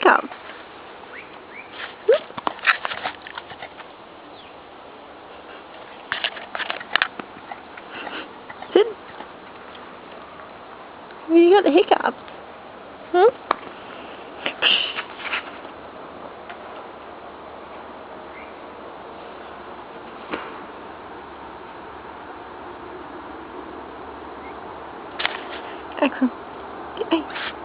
hiccup? Sid? You got the hiccup? Hmm? Excellent. Hey.